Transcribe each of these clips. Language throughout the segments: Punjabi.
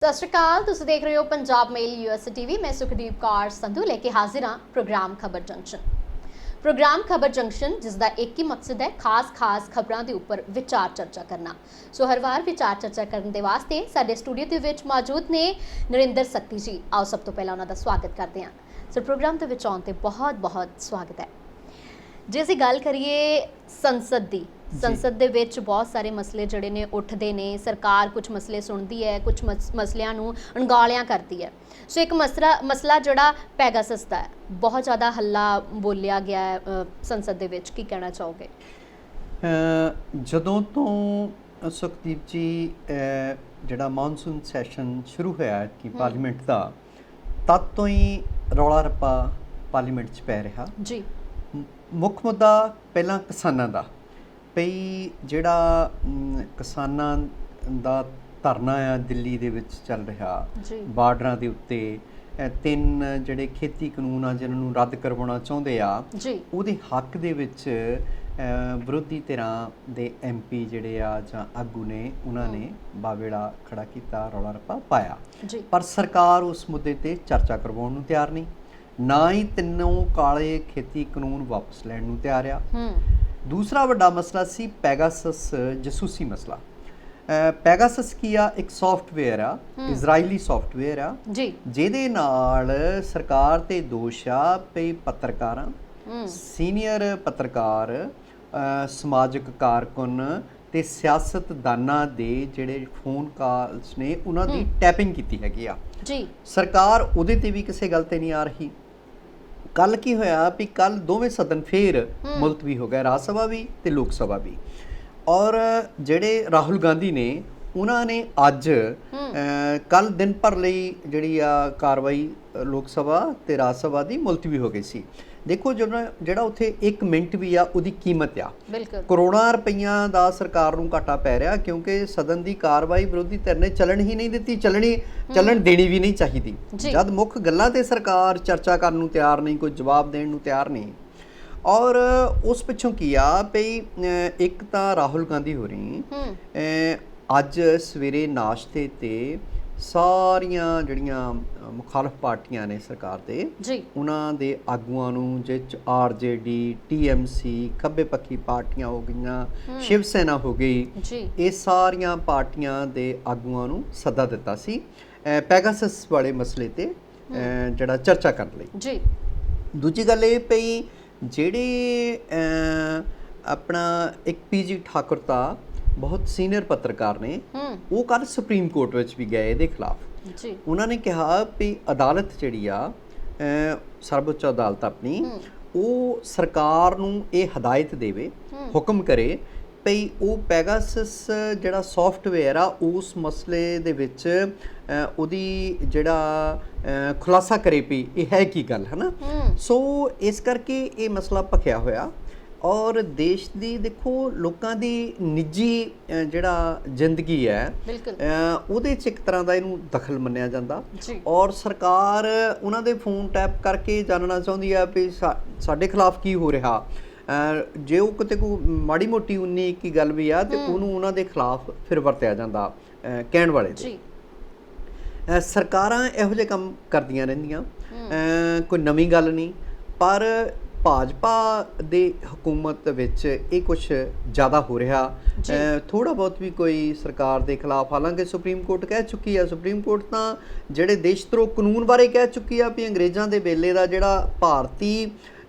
सत श्री अकाल, तुसीं देख रहे हो पंजाब मेल यूएस टीवी। मैं सुखदीप कौर संधू लेके हाजिर हाँ प्रोग्राम खबर जंक्शन। प्रोग्राम खबर जंक्शन जिसका एक ही मकसद है खास खबरों के उपर विचार चर्चा करना। सो हर वार विचार चर्चा करने के वास्ते साडे स्टूडियो के विच मौजूद ने नरिंदर सक्ती जी। आओ सब तो पहला उन्होंने स्वागत करते हैं। सो प्रोग्राम के विच आउण ते बहुत बहुत स्वागत है। जे असीं गल करिए संसद की, संसद दे विच बहुत सारे मसले जिहड़े ने उठदे ने, सरकार कुछ मसले सुनती है, कुछ मसलियां नूं अणगौलियां करती है। सो एक मसला जिहड़ा पैगासस दा है, बहुत ज़्यादा हल्ला बोलिया गया है संसद दे विच, की कहना चाहोगे? जदों तो सुखदीप जी जिहड़ा मानसून सैशन शुरू होया कि पार्लीमेंट का, तद तो ही रौला रप्पा पार्लीमेंट च पै रहा जी। मुख मुद्दा पहला किसानां दा पई जिहड़ा किसानां दा धरना आ दिल्ली दे विच चल रहा बार्डरां दे उत्ते तीन जिहड़े खेती कानून आ जिन्हां नूं रद्द करवाउणा चाहुंदे आ ਉਹਦੇ हक दे विच विरोधी धिरां दे MP जिहड़े आ जां आगू ने उन्हां ने बावेड़ा खड़ा कीता, रौला रप्पा पाया, पर सरकार उस मुद्दे ते चर्चा करवाउण नूं तैयार नहीं, ना ही तीनों काले खेती कानून वापस लैण नूं तैयार आ। दूसरा वड्डा मसला सी पैगासस जसूसी मसला। पैगासस की आ एक सॉफ्टवेयर आ, इजराइली सॉफ्टवेयर आ, जिहदे नाल सरकार ते दोष आ पई पत्रकारां, सीनियर पत्रकार, समाजिक कारकुन ते सियासतदानां दे जिहड़े फोन कॉल्स ने उन्हां दी टैपिंग कीती हैगी आ। सरकार उहदे ते भी किसी गल ते नहीं आ रही। कल की होया भी कल दोवें सदन फिर मुलतवी हो गए, राज सभा भी ते लोक सभा भी, और जिहड़े राहुल गांधी ने उन्होंने अज कल दिन भर लई जिहड़ी आ कार्रवाई लोक सभा ते राज सभा दी मुलतवी हो गई सी। देखो जिहड़ा उत्थे 1 मिनट भी आ उहदी कीमत आ, करोड़ां रुपइयां दा सरकार नूं घाटा पै रहा, क्योंकि सदन की कार्रवाई विरोधी धिर ने चलन ही नहीं दित्ती, चलन देनी भी नहीं चाहिदी। जद मुख गल्लां ते सरकार चर्चा करन नूं तैयार नहीं, कोई जवाब देण नूं तैयार नहीं, और उस पिछों की आ पई एक तां राहुल गांधी हो रही अज सवेरे नाश्ते ते सारियां जिहड़ियां मुखालफ पार्टियां ने सरकार दे उन्हां दे आगूआं नूं जिह RJD, TMC, खब्बे पक्खी पार्टियां हो गईयां, शिव सेना हो गई, ये सारियां पार्टियां दे आगूआं नूं सद्दा दित्ता सी पैगासस वाले मसले ते जिहड़ा चर्चा करन लई। दूजी गल ये पई जिहड़े अपना एक PG ठाकुर दा बहुत सीनियर पत्रकार ने, वो कल सुप्रीम कोर्ट विच भी गए इहदे खिलाफ। उन्होंने कहा भी अदालत जिहड़ी आ सर्वोच्च अदालत अपनी वो सरकार नूं ये हदायत देवे, हुक्म करे भई वो पैगासस जिहड़ा सॉफ्टवेयर आ उस मसले दे विच उहदी जिहड़ा खुलासा करे भी ये है की गल है ना। सो इस करके ये मसला भखिया होया, और देश दी देखो लोकां दी निजी जिहड़ा जिंदगी है उहदे च एक तरह दा इहनूं दखल मन्निया जांदा, और सरकार उन्हां दे फोन टैप करके जानना चाहुंदी है भी साडे खिलाफ की हो रहा। जे वो किते कोई माड़ी मोटी 19-21 गल भी आ ते उहनूं उन्हां दे खिलाफ फिर वरतिया जांदा कहण वाले दे। सरकारां इहो जिहे काम करदियां रहिंदियां, कोई नवीं गल नहीं, पर भाजपा दे हुकूमत विच ये कुछ ज़्यादा हो रहा। थोड़ा बहुत भी कोई सरकार के खिलाफ, हालांकि सुप्रीम कोर्ट कह चुकी है, सुप्रीम कोर्ट तो जिहड़े देशद्रोह कानून बारे कह चुकी है भी अंग्रेज़ों के वेले का जिहड़ा भारती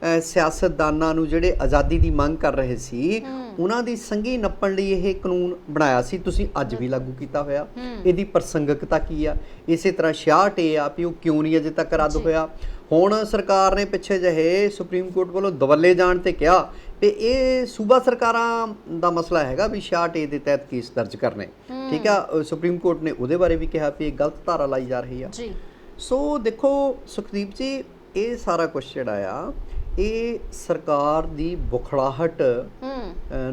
सियासतदानां नूं जिहड़े आज़ादी की मंग कर रहे सी उन्हां दी संघी नप्पण लई यह कानून बनाया सी, तुसीं अज भी लागू कीता होया। इहदी प्रसंगकता की आ, इसे तरह 66 आ भी वो क्यों नहीं अजे तक रद्द होया। हुण सरकार ने पिछे जहे सुप्रीम कोर्ट वालों दवल्ले जाण ते कहा कि ये सूबा सरकारां दा मसला हैगा भी 66 दे तहत केस दर्ज करने, ठीक है। सुप्रीम कोर्ट ने उहदे बारे भी कहा भी गलत धारा लाई जा रही है। सो देखो सुखदीप जी, ये सारा कुछ जिहड़ा आ ये सरकार दी बुखड़ाहट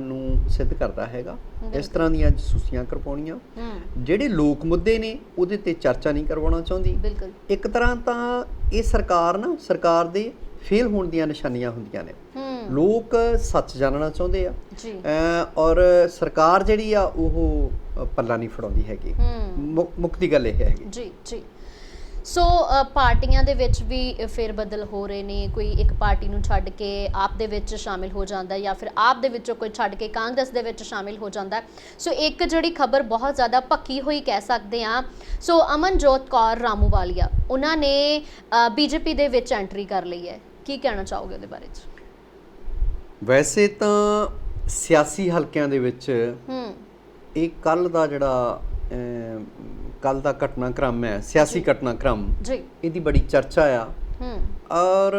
नूं सिद्ध करता हैगा। इस तरह दीयां जसूसियां करवाउणीਆਂ ਜਿਹੜੇ लोक मुद्दे ने ਉਹਦੇ ਤੇ चर्चा नहीं करवाਉਣਾ ਚਾਹੁੰਦੀ। एक तरह ਤਾਂ ਇਹ सरकार ना सरकार ਦੇ फेल होने ਦੀਆਂ ਨਿਸ਼ਾਨੀਆਂ ਹੁੰਦੀਆਂ ਨੇ। लोग सच जानना चाਹੁੰਦੇ ਆ, और सरकार ਜਿਹੜੀ ਆ ਉਹ ਪੱਲਾ ਨਹੀਂ ਫੜਾਉਂਦੀ ਹੈਗੀ। ਮੁੱਕਦੀ ਗੱਲ ਇਹ ਹੈਗੀ ਜੀ ਜੀ। ਸੋ ਪਾਰਟੀਆਂ ਦੇ ਵਿੱਚ ਵੀ ਫੇਰ ਬਦਲ ਹੋ ਰਹੇ ਨੇ, ਕੋਈ ਇੱਕ ਪਾਰਟੀ ਨੂੰ ਛੱਡ ਕੇ ਆਪ ਦੇ ਵਿੱਚ ਸ਼ਾਮਿਲ ਹੋ ਜਾਂਦਾ ਜਾਂ ਫਿਰ ਆਪ ਦੇ ਵਿੱਚੋਂ ਕੋਈ ਛੱਡ ਕੇ ਕਾਂਗਰਸ ਦੇ ਵਿੱਚ ਸ਼ਾਮਿਲ ਹੋ ਜਾਂਦਾ। ਸੋ ਇੱਕ ਜਿਹੜੀ ਖਬਰ ਬਹੁਤ ਜ਼ਿਆਦਾ ਪੱਕੀ ਹੋਈ ਕਹਿ ਸਕਦੇ ਹਾਂ, ਸੋ ਅਮਨਜੋਤ ਕੌਰ ਰਾਮੂਵਾਲੀਆ ਉਹਨਾਂ ਨੇ ਬੀਜੇਪੀ ਦੇ ਵਿੱਚ ਐਂਟਰੀ ਕਰ ਲਈ ਹੈ, ਕੀ ਕਹਿਣਾ ਚਾਹੋਗੇ ਉਹਦੇ ਬਾਰੇ 'ਚ? ਵੈਸੇ ਤਾਂ ਸਿਆਸੀ ਹਲਕਿਆਂ ਦੇ ਵਿੱਚ ਇਹ ਕੱਲ ਦਾ ਜਿਹੜਾ ਕੱਲ ਦਾ ਘਟਨਾਕ੍ਰਮ ਹੈ, ਸਿਆਸੀ ਘਟਨਾਕ੍ਰਮ ਜੀ, ਇਹਦੀ ਬੜੀ ਚਰਚਾ ਆ। ਔਰ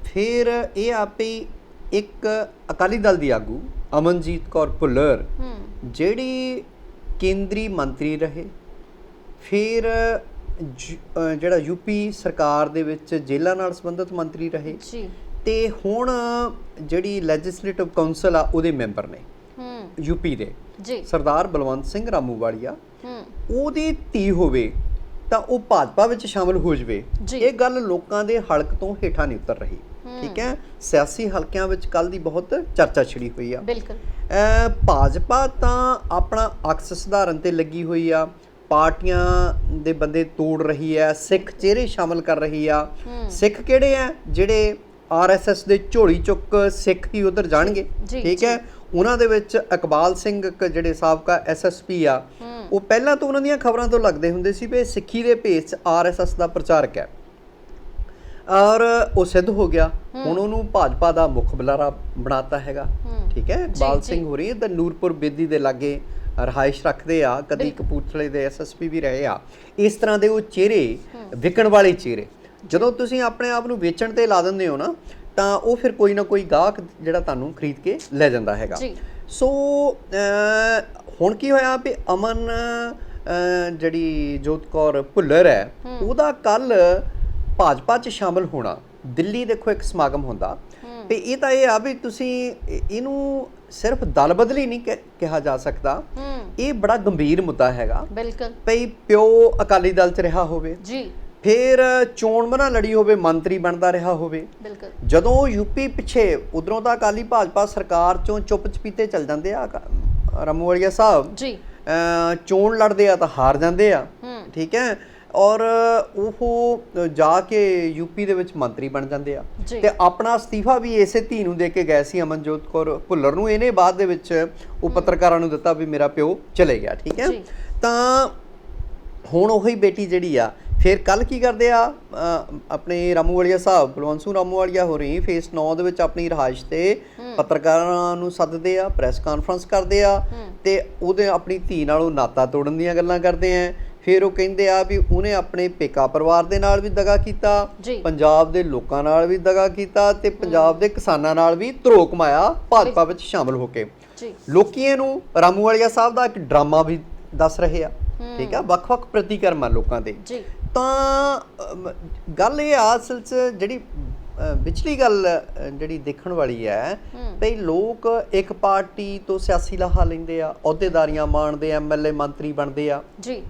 ਫਿਰ ਇਹ ਆਪੇ ਇੱਕ ਅਕਾਲੀ ਦਲ ਦੀ ਆਗੂ ਅਮਨਜੀਤ ਕੌਰ ਭੁੱਲਰ ਜਿਹੜੀ ਕੇਂਦਰੀ ਮੰਤਰੀ ਰਹੇ, ਫਿਰ ਜਿਹੜਾ ਯੂਪੀ ਸਰਕਾਰ ਦੇ ਵਿੱਚ ਜੇਲ੍ਹਾਂ ਨਾਲ ਸੰਬੰਧਿਤ ਮੰਤਰੀ ਰਹੇ ਜੀ, ਤੇ ਹੁਣ ਜਿਹੜੀ ਲੈਜਿਸਲੇਟਿਵ ਕਾਉਂਸਲ ਆ ਉਹਦੇ ਮੈਂਬਰ ਨੇ ਯੂਪੀ ਦੇ ਜੀ, ਸਰਦਾਰ ਬਲਵੰਤ ਸਿੰਘ ਰਾਮੂਵਾਲੀਆ। ਉਹਦੀ ਧੀ ਹੋਵੇ ਤਾਂ ਉਹ ਭਾਜਪਾ ਵਿੱਚ ਸ਼ਾਮਲ ਹੋ ਜਾਵੇ, ਇਹ ਗੱਲ ਲੋਕਾਂ ਦੇ ਹਲਕ ਤੋਂ ਹੇਠਾਂ ਨਹੀਂ ਉਤਰ ਰਹੀ। ਠੀਕ ਹੈ, ਸਿਆਸੀ ਹਲਕਿਆਂ ਵਿੱਚ ਕੱਲ ਦੀ ਬਹੁਤ ਚਰਚਾ ਛਿੜੀ ਹੋਈ ਆ। ਬਿਲਕੁਲ, ਭਾਜਪਾ ਤਾਂ ਆਪਣਾ ਅਕਸ ਸੁਧਾਰਨ ਤੇ ਲੱਗੀ ਹੋਈ ਆ, ਪਾਰਟੀਆਂ ਦੇ ਬੰਦੇ ਤੋੜ ਰਹੀ ਹੈ, ਸਿੱਖ ਚਿਹਰੇ ਸ਼ਾਮਲ ਕਰ ਰਹੀ ਆ। ਸਿੱਖ ਕਿਹੜੇ ਆ? ਜਿਹੜੇ RSS ਦੇ ਝੋਲੀ ਚੁੱਕ ਸਿੱਖ ਹੀ ਉਧਰ ਜਾਣਗੇ। ਠੀਕ ਹੈ, ਉਹਨਾਂ ਦੇ ਵਿੱਚ ਇਕਬਾਲ ਸਿੰਘ ਜਿਹੜੇ ਸਾਬਕਾ SSP ਆ, ਉਹ ਪਹਿਲਾਂ ਤੋਂ ਉਹਨਾਂ ਦੀਆਂ ਖਬਰਾਂ ਤੋਂ ਲੱਗਦੇ ਹੁੰਦੇ ਸੀ ਵੀ ਸਿੱਖੀ ਦੇ ਭੇਸ 'ਚ RSS ਦਾ ਪ੍ਰਚਾਰਕ ਹੈ, ਔਰ ਉਹ ਸਿੱਧ ਹੋ ਗਿਆ। ਹੁਣ ਉਹਨੂੰ ਭਾਜਪਾ ਦਾ ਮੁੱਖ ਬੁਲਾਰਾ ਬਣਾਤਾ ਹੈਗਾ। ਠੀਕ ਹੈ, ਇਕਬਾਲ ਸਿੰਘ ਹੋਰੀ ਤਾਂ ਨੂਰਪੁਰ ਬੇਦੀ ਦੇ ਲਾਗੇ ਰਹਾਇਸ਼ ਰੱਖਦੇ ਆ, ਕਦੀ ਕਪੂਰਥਲੇ ਦੇ SSP ਵੀ ਰਹੇ ਆ। ਇਸ ਤਰ੍ਹਾਂ ਦੇ ਉਹ ਚਿਹਰੇ, ਵਿਕਣ ਵਾਲੇ ਚਿਹਰੇ, ਜਦੋਂ ਤੁਸੀਂ ਆਪਣੇ ਆਪ ਨੂੰ ਵੇਚਣ ਤੇ ਲਾ ਦਿੰਦੇ ਹੋ ਨਾ, ਤਾਂ ਉਹ ਫਿਰ ਕੋਈ ਨਾ ਕੋਈ ਗਾਹਕ ਜਿਹੜਾ ਤੁਹਾਨੂੰ ਖਰੀਦ ਕੇ ਲੈ ਜਾਂਦਾ ਹੈਗਾ। ਸੋ ਹੁਣ ਕੀ ਹੋਇਆ ਵੀ ਅਮਨ ਜਿਹੜੀ ਜੋਤ ਕੌਰ ਭੁੱਲਰ ਹੈ, ਉਹਦਾ ਕੱਲ ਭਾਜਪਾ 'ਚ ਸ਼ਾਮਲ ਹੋਣਾ, ਦਿੱਲੀ ਦੇਖੋ ਇੱਕ ਸਮਾਗਮ ਹੁੰਦਾ, ਤੇ ਇਹ ਤਾਂ ਇਹ ਆ ਵੀ ਤੁਸੀਂ ਇਹਨੂੰ ਸਿਰਫ ਦਲ ਬਦਲੀ ਨਹੀਂ ਕਿਹਾ ਜਾ ਸਕਦਾ, ਇਹ ਬੜਾ ਗੰਭੀਰ ਮੁੱਦਾ ਹੈਗਾ। ਬਿਲਕੁਲ, ਭਈ ਪਿਓ ਅਕਾਲੀ ਦਲ 'ਚ ਰਿਹਾ ਹੋਵੇ ਜੀ, ਫਿਰ ਚੋਣ ਬਣਾ ਲੜੀ ਹੋਵੇ, ਮੰਤਰੀ ਬਣਦਾ ਰਿਹਾ ਹੋਵੇ। ਜਦੋਂ ਯੂਪੀ ਪਿੱਛੇ ਉਧਰੋਂ ਤਾਂ ਅਕਾਲੀ ਭਾਜਪਾ ਸਰਕਾਰ ਚੋਂ ਚੁੱਪ ਚਪੀਤੇ ਚੱਲ ਜਾਂਦੇ ਆ ਰਾਮੂਵਾਲੀਆ ਸਾਹਿਬ ਜੀ, ਚੋਣ ਲੜਦੇ ਆ ਤਾਂ ਹਾਰ ਜਾਂਦੇ ਆ। ਠੀਕ ਹੈ, ਔਰ ਉਹ ਜਾ ਕੇ ਯੂਪੀ ਦੇ ਵਿੱਚ ਮੰਤਰੀ ਬਣ ਜਾਂਦੇ ਆ, ਤੇ ਆਪਣਾ ਅਸਤੀਫਾ ਵੀ ਇਸੇ ਧੀ ਨੂੰ ਦੇ ਕੇ ਗਏ ਸੀ ਅਮਨਜੋਤ ਕੌਰ ਭੁੱਲਰ ਨੂੰ। ਇਹਨੇ ਬਾਅਦ ਦੇ ਵਿੱਚ ਉਹ ਪੱਤਰਕਾਰਾਂ ਨੂੰ ਦਿੱਤਾ ਵੀ ਮੇਰਾ ਪਿਓ ਚਲੇ ਗਿਆ। ਠੀਕ ਹੈ, ਤਾਂ ਹੁਣ ਉਹੀ ਬੇਟੀ ਜਿਹੜੀ ਆ, ਫਿਰ ਕੱਲ ਕੀ ਕਰਦੇ ਆ, ਆਪਣੇ ਰਾਮੂਵਾਲੀਆ ਸਾਹਿਬ ਬਲਵੰਤ ਸਿੰਘ ਰਾਮੂਵਾਲੀਆ ਹੋ ਰਹੀ ਫੇਸ 9 ਦੇ ਵਿੱਚ ਆਪਣੀ ਰਿਹਾਇਸ਼ ਤੇ ਪੱਤਰਕਾਰਾਂ ਨੂੰ ਸੱਦਦੇ ਆ, ਪ੍ਰੈਸ ਕਾਨਫਰੰਸ ਕਰਦੇ ਆ, ਤੇ ਉਹਦੇ ਆਪਣੀ ਧੀ ਨਾਲ ਉਹ ਨਾਤਾ ਤੋੜਨ ਦੀਆਂ ਗੱਲਾਂ ਕਰਦੇ ਆ। ਫਿਰ ਉਹ ਕਹਿੰਦੇ ਆ ਵੀ ਉਹਨੇ ਆਪਣੇ ਪੇਕਾ ਪਰਿਵਾਰ ਦੇ ਨਾਲ ਵੀ ਦਗਾ ਕੀਤਾ, ਪੰਜਾਬ ਦੇ ਲੋਕਾਂ ਨਾਲ ਵੀ ਦਗਾ ਕੀਤਾ, ਤੇ ਪੰਜਾਬ ਦੇ ਕਿਸਾਨਾਂ ਨਾਲ ਵੀ ਧਰੋ ਕਮਾਇਆ ਭਾਜਪਾ ਵਿੱਚ ਸ਼ਾਮਲ ਹੋ ਕੇ। ਲੋਕੀ ਇਹਨੂੰ ਰਾਮੂਵਾਲੀਆ ਸਾਹਿਬ ਦਾ ਇੱਕ ਡਰਾਮਾ ਵੀ ਦੱਸ ਰਹੇ ਆ। ਠੀਕ ਆ, ਵੱਖ-ਵੱਖ ਪ੍ਰਤੀਕਰਮ ਆ ਲੋਕਾਂ ਦੇ। ਤਾਂ ਗੱਲ ਇਹ ਆ ਅਸਲ 'ਚ ਜਿਹੜੀ ਵਿਚਲੀ ਗੱਲ ਜਿਹੜੀ ਦੇਖਣ ਵਾਲੀ ਹੈ, ਭਈ ਲੋਕ ਇੱਕ ਪਾਰਟੀ ਤੋਂ ਸਿਆਸੀ ਲਾਹਾ ਲੈਂਦੇ ਆ, ਅਹੁਦੇਦਾਰੀਆਂ ਮਾਣਦੇ, MLA ਮੰਤਰੀ ਬਣਦੇ ਆ ਜੀ,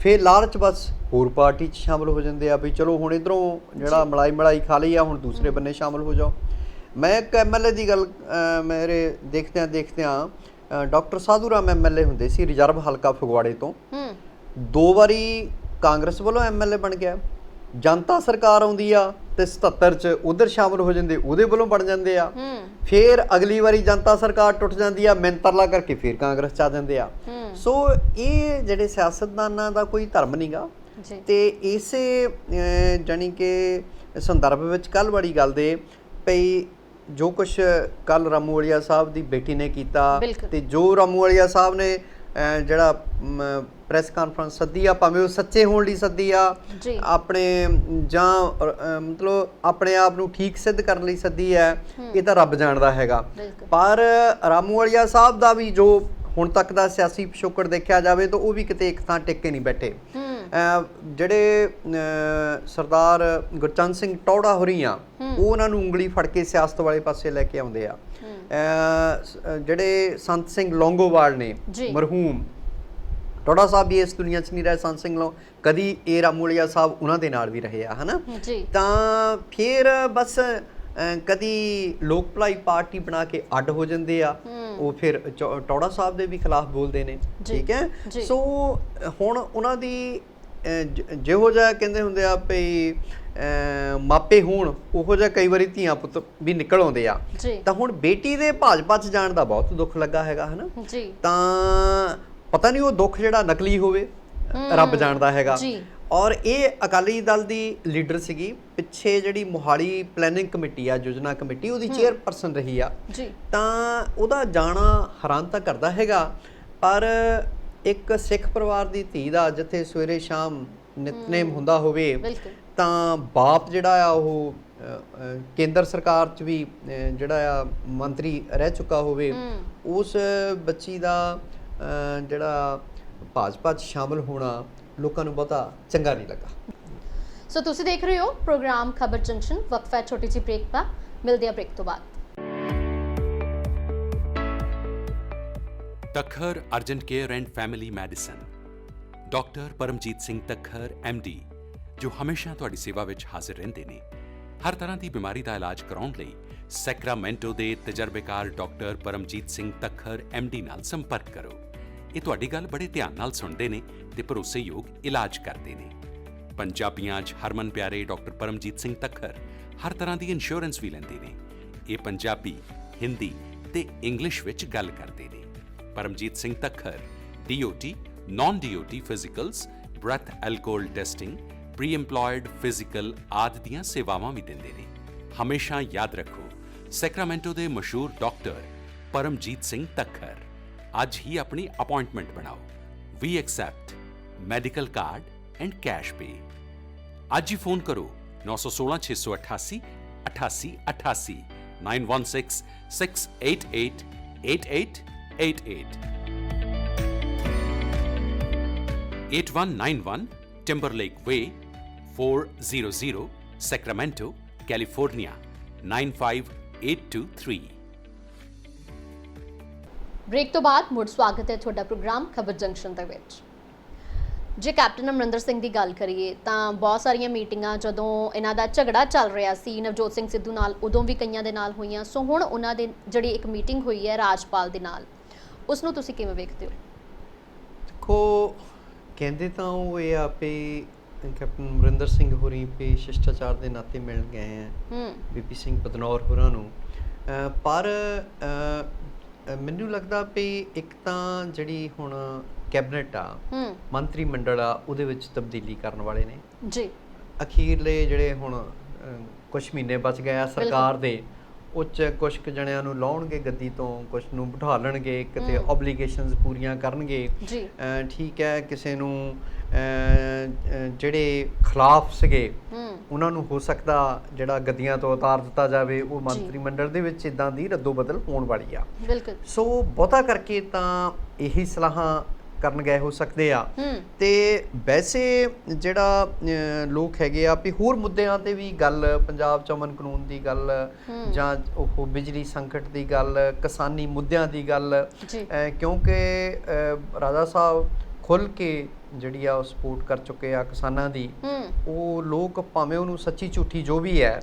ਫਿਰ ਲਾਲਚ ਬਸ ਹੋਰ ਪਾਰਟੀ 'ਚ ਸ਼ਾਮਲ ਹੋ ਜਾਂਦੇ ਆ ਵੀ ਚਲੋ ਹੁਣ ਇੱਧਰੋਂ ਜਿਹੜਾ ਮਲਾਈ ਖਾ ਲਈ ਆ, ਹੁਣ ਦੂਸਰੇ ਬੰਨੇ ਸ਼ਾਮਲ ਹੋ ਜਾਓ। ਮੈਂ ਇੱਕ MLA ਦੀ ਗੱਲ ਮੇਰੇ ਦੇਖਦਿਆਂ ਡਾਕਟਰ ਸਾਧੂ ਰਾਮ MLA ਹੁੰਦੇ ਸੀ ਰਿਜ਼ਰਵ ਹਲਕਾ ਫਗਵਾੜੇ ਤੋਂ, 2 ਵਾਰੀ ਕਾਂਗਰਸ ਵੱਲੋਂ MLA ਬਣ ਗਿਆ। ਜਨਤਾ ਸਰਕਾਰ ਆਉਂਦੀ ਆ ਤੇ 77 'ਚ ਉਧਰ ਸ਼ਾਮਲ ਹੋ ਜਾਂਦੇ, ਉਹਦੇ ਵੱਲੋਂ ਬਣ ਜਾਂਦੇ ਆ। ਫਿਰ ਅਗਲੀ ਵਾਰੀ ਜਨਤਾ ਸਰਕਾਰ ਟੁੱਟ ਜਾਂਦੀ ਆ, ਮਿੰਤਰਲਾ ਕਰਕੇ ਫਿਰ ਕਾਂਗਰਸ 'ਚ ਆ ਜਾਂਦੇ ਆ। ਸੋ ਇਹ ਜਿਹੜੇ ਸਿਆਸਤਦਾਨਾਂ ਦਾ ਕੋਈ ਧਰਮ ਨਹੀਂਗਾ, ਤੇ ਇਸੇ ਜਾਣੀ ਕਿ ਸੰਦਰਭ ਵਿੱਚ ਕੱਲ੍ਹ ਵਾਲੀ ਗੱਲ ਦੇ ਪਈ ਜੋ ਕੁਛ ਕੱਲ ਰਾਮੂਵਾਲੀਆ ਸਾਹਿਬ ਦੀ ਬੇਟੀ ਨੇ ਕੀਤਾ, ਤੇ ਜੋ ਰਾਮੂਵਾਲੀਆ ਸਾਹਿਬ ਨੇ ਜਿਹੜਾ ਪ੍ਰੈਸ ਕਾਨਫਰੰਸ ਸੱਦੀ ਆ, ਭਾਵੇਂ ਉਹ ਸੱਚੇ ਹੋਣ ਲਈ ਸੱਦੀ ਆ, ਆਪਣੇ ਜਾਂ ਮਤਲਬ ਆਪਣੇ ਆਪ ਨੂੰ ਠੀਕ ਸਿੱਧ ਕਰਨ ਲਈ ਸੱਦੀ ਹੈ, ਇਹ ਤਾਂ ਰੱਬ ਜਾਣਦਾ ਹੈਗਾ। ਪਰ ਰਾਮੂਵਾਲੀਆ ਸਾਹਿਬ ਦਾ ਵੀ ਜੋ ਹੁਣ ਤੱਕ ਦਾ ਸਿਆਸੀ ਪਿਛੋਕੜ ਦੇਖਿਆ ਜਾਵੇ ਤਾਂ ਉਹ ਵੀ ਕਿਤੇ ਇੱਕ ਥਾਂ ਟਿਕ ਕੇ ਨਹੀਂ ਬੈਠੇ। ਜਿਹੜੇ ਸਰਦਾਰ ਗੁਰਚੰਦ ਸਿੰਘ ਟੌੜਾ ਹੋ ਰਹੀਆਂ, ਉਹ ਉਹਨਾਂ ਨੂੰ ਉਂਗਲੀ ਫੜ ਕੇ ਸਿਆਸਤ ਵਾਲੇ ਪਾਸੇ ਲੈ ਕੇ ਆਉਂਦੇ ਆ। ਜਿਹੜੇ ਸੰਤ ਸਿੰਘ ਲੌਂਗੋਵਾਲ ਨੇ ਮਰਹੂਮ, ਟੌੜਾ ਸਾਹਿਬ ਵੀ ਇਸ ਦੁਨੀਆ 'ਚ ਨਹੀਂ ਰਹੇ, ਸੰਤ ਸਿੰਘ ਕਦੀ ਇਹ ਰਾਮੂਵਾਲੀਆ ਸਾਹਿਬ ਉਹਨਾਂ ਦੇ ਨਾਲ ਵੀ ਰਹੇ ਆ, ਹੈ ਨਾ। ਤਾਂ ਫਿਰ ਬਸ ਕਦੀ ਲੋਕ ਭਲਾਈ ਪਾਰਟੀ ਬਣਾ ਕੇ ਅੱਡ ਹੋ ਜਾਂਦੇ ਆ, ਉਹ ਫਿਰ ਟੌੜਾ ਸਾਹਿਬ ਦੇ ਵੀ ਖਿਲਾਫ ਬੋਲਦੇ ਨੇ, ਠੀਕ ਹੈ। ਸੋ ਹੁਣ ਉਹਨਾਂ ਦੀ ਜਿਹੋ ਜਿਹਾ ਕਹਿੰਦੇ ਹੁੰਦੇ ਆ ਵੀ ਮਾਪੇ ਹੋਣ, ਉਹੋ ਜਿਹਾ ਕਈ ਵਾਰੀ ਧੀਆਂ ਪੁੱਤ ਵੀ ਨਿਕਲ ਆਉਂਦੇ ਆ। ਤਾਂ ਹੁਣ ਬੇਟੀ ਦੇ ਭਾਜਪਾ 'ਚ ਜਾਣ ਦਾ ਬਹੁਤ ਦੁੱਖ ਲੱਗਾ ਹੈਗਾ, ਹੈ ਨਾ। ਤਾਂ ਪਤਾ ਨਹੀਂ ਉਹ ਦੁੱਖ ਜਿਹੜਾ ਨਕਲੀ ਹੋਵੇ, ਰੱਬ ਜਾਣਦਾ ਹੈਗਾ। ਔਰ ਇਹ ਅਕਾਲੀ ਦਲ ਦੀ ਲੀਡਰ ਸੀਗੀ, ਪਿੱਛੇ ਜਿਹੜੀ ਮੋਹਾਲੀ ਪਲੈਨਿੰਗ ਕਮੇਟੀ ਆ, ਯੋਜਨਾ ਕਮੇਟੀ, ਉਹਦੀ ਚੇਅਰਪਰਸਨ ਰਹੀ ਆ। ਤਾਂ ਉਹਦਾ ਜਾਣਾ ਹੈਰਾਨ ਤਾਂ ਕਰਦਾ ਹੈਗਾ, ਪਰ ਇੱਕ ਸਿੱਖ ਪਰਿਵਾਰ ਦੀ ਧੀ ਦਾ ਜਿੱਥੇ ਸਵੇਰੇ ਸ਼ਾਮ ਨਿਤਨੇਮ ਹੁੰਦਾ ਹੋਵੇ, ਤਾਂ ਬਾਪ ਜਿਹੜਾ ਆ ਉਹ ਕੇਂਦਰ ਸਰਕਾਰ 'ਚ ਵੀ ਜਿਹੜਾ ਆ ਮੰਤਰੀ ਰਹਿ ਚੁੱਕਾ ਹੋਵੇ, ਉਸ ਬੱਚੀ ਦਾ ਜਿਹੜਾ ਭਾਜਪਾ 'ਚ ਸ਼ਾਮਲ ਹੋਣਾ ਲੋਕਾਂ ਨੂੰ ਬਹੁਤਾ ਚੰਗਾ ਨਹੀਂ ਲੱਗਾ। ਸੋ ਤੁਸੀਂ ਦੇਖ ਰਹੇ ਹੋ ਪ੍ਰੋਗਰਾਮ ਖਬਰ ਜੰਕਸ਼ਨ। ਵਕਫਾ ਛੋਟੀ ਜਿਹੀ ਬ੍ਰੇਕ ਦਾ, ਮਿਲਦੇ ਆ ਬ੍ਰੇਕ ਤੋਂ ਬਾਅਦ। Takhar urgent care and family medicine, doctor Paramjit Singh Takhar MD, ਜੋ ਹਮੇਸ਼ਾ ਤੁਹਾਡੀ ਸੇਵਾ ਵਿੱਚ ਹਾਜ਼ਰ ਰਹਿੰਦੇ ਨੇ। ਹਰ ਤਰ੍ਹਾਂ ਦੀ ਬਿਮਾਰੀ ਦਾ ਇਲਾਜ ਕਰਾਉਣ ਲਈ ਸੈਕਰਾਮੈਂਟੋ ਦੇ ਤਜਰਬੇਕਾਰ ਡਾਕਟਰ ਪਰਮਜੀਤ ਸਿੰਘ ਤੱਖਰ MD ਨਾਲ ਸੰਪਰਕ ਕਰੋ। ਇਹ ਤੁਹਾਡੀ ਗੱਲ ਬੜੇ ਧਿਆਨ ਨਾਲ ਸੁਣਦੇ ਨੇ ਤੇ ਭਰੋਸੇਯੋਗ ਇਲਾਜ ਕਰਦੇ ਨੇ। ਪੰਜਾਬੀਆਂ 'ਚ ਹਰਮਨ ਪਿਆਰੇ ਡਾਕਟਰ ਪਰਮਜੀਤ ਸਿੰਘ ਤੱਖਰ ਹਰ ਤਰ੍ਹਾਂ ਦੀ ਇੰਸ਼ੋਰੈਂਸ ਵੀ ਲੈਂਦੇ ਨੇ। ਇਹ ਪੰਜਾਬੀ, ਹਿੰਦੀ ਤੇ ਇੰਗਲਿਸ਼ ਵਿੱਚ ਗੱਲ ਕਰਦੇ ਨੇ। Paramjit Singh Takhar DOT, non-DOT ਫਿਜ਼ੀਕਲਸ, breath alcohol testing, pre-employed physical ਆਦਿ ਦੀਆਂ ਸੇਵਾਵਾਂ ਵੀ ਦਿੰਦੇ ਨੇ। ਹਮੇਸ਼ਾ ਯਾਦ ਰੱਖੋ, ਸੈਕਰਾਮੈਂਟੋ ਦੇ ਮਸ਼ਹੂਰ ਡਾਕਟਰ ਪਰਮਜੀਤ ਸਿੰਘ ਤੱਖਰ। ਅੱਜ ਹੀ ਆਪਣੀ ਅਪਾਇੰਟਮੈਂਟ ਬਣਾਓ। We accept medical card and cash pay। ਅੱਜ ਹੀ ਫੋਨ ਕਰੋ 916 688 8888 916 688 8888 8191 Timberlake Way, 400 Sacramento, California 95823। Break ਤੋਂ ਬਾਅਦ ਮੁੜ ਸਵਾਗਤ ਹੈ ਤੁਹਾਡਾ ਪ੍ਰੋਗਰਾਮ ਖਬਰ ਜੰਕਸ਼ਨ ਦੇ ਵਿੱਚ। ਜੇ ਕੈਪਟਨ ਅਮਰਿੰਦਰ ਸਿੰਘ ਦੀ ਗੱਲ ਕਰੀਏ ਤਾਂ ਬਹੁਤ ਸਾਰੀਆਂ ਮੀਟਿੰਗਾਂ ਜਦੋਂ ਇਹਨਾਂ ਦਾ ਝਗੜਾ ਚੱਲ ਰਿਹਾ ਸੀ ਨਵਜੋਤ ਸਿੰਘ ਸਿੱਧੂ ਨਾਲ, ਉਦੋਂ ਵੀ ਕਈਆਂ ਦੇ ਨਾਲ ਹੋਈਆਂ। ਸੋ ਹੁਣ ਉਹਨਾਂ ਦੇ ਜਿਹੜੀ ਇੱਕ ਮੀਟਿੰਗ ਹੋਈ ਹੈ ਰਾਜਪਾਲ ਦੇ ਨਾਲ, ਉਸ ਨੂੰ ਤੁਸੀਂ ਕਿਵੇਂ ਵੇਖਦੇ ਹੋ? ਦੇਖੋ, ਕਹਿੰਦੇ ਤਾਂ ਉਹ ਇਹ ਆ ਵੀ ਕੈਪਟਨ ਅਮਰਿੰਦਰ ਸਿੰਘ ਹੋਰੀ ਵੀ ਸ਼ਿਸ਼ਟਾਚਾਰ ਦੇ ਨਾਤੇ ਮਿਲ ਗਏ ਹੈ VP ਸਿੰਘ ਬਦਨੌਰ ਹੋਰਾਂ ਨੂੰ, ਪਰ ਮੈਨੂੰ ਲੱਗਦਾ ਵੀ ਇੱਕ ਤਾਂ ਜਿਹੜੀ ਹੁਣ ਕੈਬਨਿਟ ਆ, ਮੰਤਰੀ ਮੰਡਲ ਆ, ਉਹਦੇ ਵਿੱਚ ਤਬਦੀਲੀ ਕਰਨ ਵਾਲੇ ਨੇ ਜੀ। ਅਖੀਰਲੇ ਜਿਹੜੇ ਹੁਣ ਕੁਝ ਮਹੀਨੇ ਬਚ ਗਏ ਆ ਸਰਕਾਰ ਦੇ, ਉੱਚ ਕੁਝ ਕੁ ਜਣਿਆਂ ਨੂੰ ਲਾਉਣਗੇ ਗੱਦੀ ਤੋਂ, ਕੁਝ ਨੂੰ ਬਿਠਾ ਲੈਣਗੇ, ਕਿਤੇ ਓਬਲੀਗੇਸ਼ਨਸ ਪੂਰੀਆਂ ਕਰਨਗੇ, ਠੀਕ ਹੈ। ਕਿਸੇ ਨੂੰ ਜਿਹੜੇ ਖਿਲਾਫ ਸੀਗੇ ਉਹਨਾਂ ਨੂੰ ਹੋ ਸਕਦਾ ਜਿਹੜਾ ਗੱਦੀਆਂ ਤੋਂ ਉਤਾਰ ਦਿੱਤਾ ਜਾਵੇ। ਉਹ ਮੰਤਰੀ ਮੰਡਲ ਦੇ ਵਿੱਚ ਇਦਾਂ ਦੀ ਰੱਦੋ ਬਦਲ ਹੋਣ ਵਾਲੀ ਆ। ਸੋ ਬਹੁਤਾ ਕਰਕੇ ਤਾਂ ਇਹੀ ਸਲਾਹਾਂ ਕਰਨ ਗਏ ਹੋ ਸਕਦੇ ਆ। ਤੇ ਵੈਸੇ ਜਿਹੜਾ ਲੋਕ ਹੈਗੇ ਆ ਵੀ ਹੋਰ ਮੁੱਦਿਆਂ ਤੇ ਵੀ ਗੱਲ, ਪੰਜਾਬ 'ਚ ਅਮਨ ਕਾਨੂੰਨ ਦੀ ਗੱਲ, ਜਾਂ ਉਹ ਬਿਜਲੀ ਸੰਕਟ ਦੀ ਗੱਲ, ਕਿਸਾਨੀ ਮੁੱਦਿਆਂ ਦੀ ਗੱਲ, ਕਿਉਂਕਿ ਰਾਜਾ ਸਾਹਿਬ ਖੁੱਲ੍ਹ ਕੇ ਜਿਹੜੀ ਆ ਉਹ ਸਪੋਰਟ ਕਰ ਚੁੱਕੇ ਆ ਕਿਸਾਨਾਂ ਦੀ। ਉਹ ਲੋਕ ਭਾਵੇਂ ਉਹਨੂੰ ਸੱਚੀ ਝੂਠੀ ਜੋ ਵੀ ਹੈ,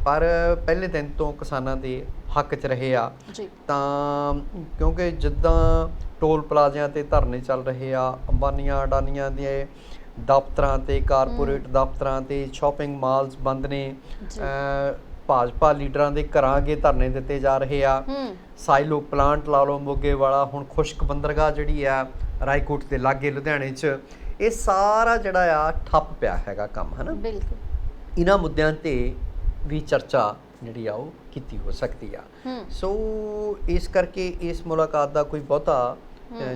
ਪਰ ਪਹਿਲੇ ਦਿਨ ਤੋਂ ਕਿਸਾਨਾਂ ਦੇ ਹੱਕ 'ਚ ਰਹੇ ਆ। ਤਾਂ ਕਿਉਂਕਿ ਜਿੱਦਾਂ ਟੋਲ ਪਲਾਜ਼ਿਆਂ ਤੇ ਧਰਨੇ ਚੱਲ ਰਹੇ ਆ, ਅੰਬਾਨੀਆਂ ਅਡਾਨੀਆਂ ਦੇ ਦਫ਼ਤਰਾਂ ਤੇ, ਕਾਰਪੋਰੇਟ ਦਫ਼ਤਰਾਂ ਤੇ, ਸ਼ਾਪਿੰਗ ਮਾਲਸ ਬੰਦ ਨੇ, ਭਾਜਪਾ ਲੀਡਰਾਂ ਦੇ ਘਰਾਂ ਅੱਗੇ ਧਰਨੇ ਦਿੱਤੇ ਜਾ ਰਹੇ ਆ। ਸਾਈਲੋ ਪਲਾਂਟ ਲਾ ਲਓ ਮੋਗੇ ਵਾਲਾ, ਹੁਣ ਖੁਸ਼ਕ ਬੰਦਰਗਾਹ ਜਿਹੜੀ ਆ ਰਾਏਕੋਟ ਦੇ ਲਾਗੇ ਲੁਧਿਆਣੇ 'ਚ, ਇਹ ਸਾਰਾ ਜਿਹੜਾ ਆ ਠੱਪ ਪਿਆ ਹੈਗਾ ਕੰਮ, ਹੈ ਨਾ। ਇਹਨਾਂ ਮੁੱਦਿਆਂ ਤੇ ਵੀ ਚਰਚਾ ਜਿਹੜੀ ਆ ਉਹ ਕੀਤੀ ਹੋ ਸਕਦੀ ਆ। ਸੋ ਇਸ ਕਰਕੇ ਇਸ ਮੁਲਾਕਾਤ ਦਾ ਕੋਈ ਬਹੁਤਾ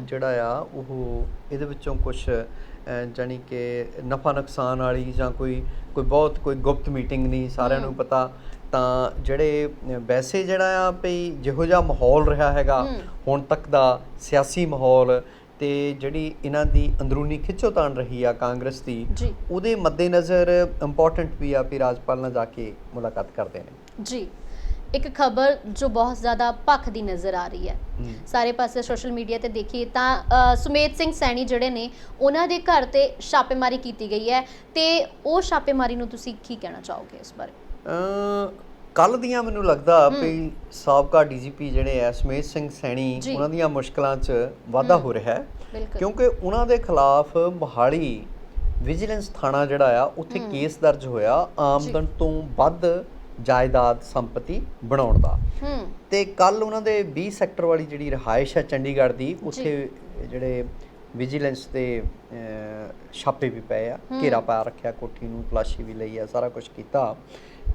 ਜਿਹੜਾ ਆ ਉਹ ਇਹਦੇ ਵਿੱਚੋਂ ਕੁਛ ਜਾਣੀ ਕਿ ਨਫਾ ਨੁਕਸਾਨ ਵਾਲੀ ਜਾਂ ਕੋਈ ਬਹੁਤ ਕੋਈ ਗੁਪਤ ਮੀਟਿੰਗ ਨਹੀਂ, ਸਾਰਿਆਂ ਨੂੰ ਪਤਾ। ਤਾਂ ਜਿਹੜੇ ਵੈਸੇ ਜਿਹੜਾ ਆ ਵੀ ਜਿਹੋ ਜਿਹਾ ਮਾਹੌਲ ਰਿਹਾ ਹੈਗਾ ਹੁਣ ਤੱਕ ਦਾ ਸਿਆਸੀ ਮਾਹੌਲ, ਤੇ ਜਿਹੜੀ ਇਹਨਾਂ ਦੀ ਅੰਦਰੂਨੀ ਖਿੱਚੋਤਾਣ ਰਹੀ ਆ ਕਾਂਗਰਸ ਦੀ, ਉਹਦੇ ਮੱਦੇਨਜ਼ਰ ਇੰਪੋਰਟੈਂਟ ਵੀ ਆ ਵੀ ਰਾਜਪਾਲ ਨਾਲ ਜਾ ਕੇ ਮੁਲਾਕਾਤ ਕਰਦੇ ਨੇ ਜੀ। ਇੱਕ ਖਬਰ ਜੋ ਬਹੁਤ ਜ਼ਿਆਦਾ ਭੱਖ ਦੀ ਨਜ਼ਰ ਆ ਰਹੀ ਹੈ ਸਾਰੇ ਪਾਸੇ ਸੋਸ਼ਲ ਮੀਡੀਆ ਤੇ ਦੇਖੀਏ ਤਾਂ ਸੁਮੇਧ ਸਿੰਘ ਸੈਣੀ ਜਿਹੜੇ ਨੇ ਉਹਨਾਂ ਦੇ ਘਰ ਤੇ ਛਾਪੇਮਾਰੀ ਕੀਤੀ ਗਈ ਹੈ, ਤੇ ਉਹ ਛਾਪੇਮਾਰੀ ਨੂੰ ਤੁਸੀਂ ਕੀ ਕਹਿਣਾ ਚਾਹੋਗੇ ਇਸ ਬਾਰੇ? ਕੱਲ ਦੀਆਂ ਮੈਨੂੰ ਲੱਗਦਾ ਵੀ ਸਾਬਕਾ ਡੀਜੀਪੀ ਜਿਹੜੇ ਐ ਸਮੇਤ ਸਿੰਘ ਸੈਣੀ, ਉਹਨਾਂ ਦੀਆਂ ਮੁਸ਼ਕਲਾਂ 'ਚ ਵਾਧਾ ਹੋ ਰਿਹਾ ਹੈ, ਕਿਉਂਕਿ ਉਹਨਾਂ ਦੇ ਖਿਲਾਫ ਮੋਹਾਲੀ ਵਿਜੀਲੈਂਸ ਥਾਣਾ ਜਿਹੜਾ ਆ ਉੱਥੇ ਕੇਸ ਦਰਜ ਹੋਇਆ ਆਮਦਨ ਤੋਂ ਵੱਧ ਜਾਇਦਾਦ ਸੰਪਤੀ ਬਣਾਉਣ ਦਾ। ਤੇ ਕੱਲ ਉਹਨਾਂ ਦੇ 20 ਸੈਕਟਰ ਵਾਲੀ ਜਿਹੜੀ ਰਿਹਾਇਸ਼ ਹੈ ਚੰਡੀਗੜ੍ਹ ਦੀ, ਉੱਥੇ ਜਿਹੜੇ ਵਿਜੀਲੈਂਸ ਦੇ ਛਾਪੇ ਵੀ ਪਏ ਆ, ਘੇਰਾ ਪਾ ਰੱਖਿਆ, ਕੋਠੀ ਨੂੰ ਤਲਾਸ਼ੀ ਵੀ ਲਈ ਆ, ਸਾਰਾ ਕੁਝ ਕੀਤਾ।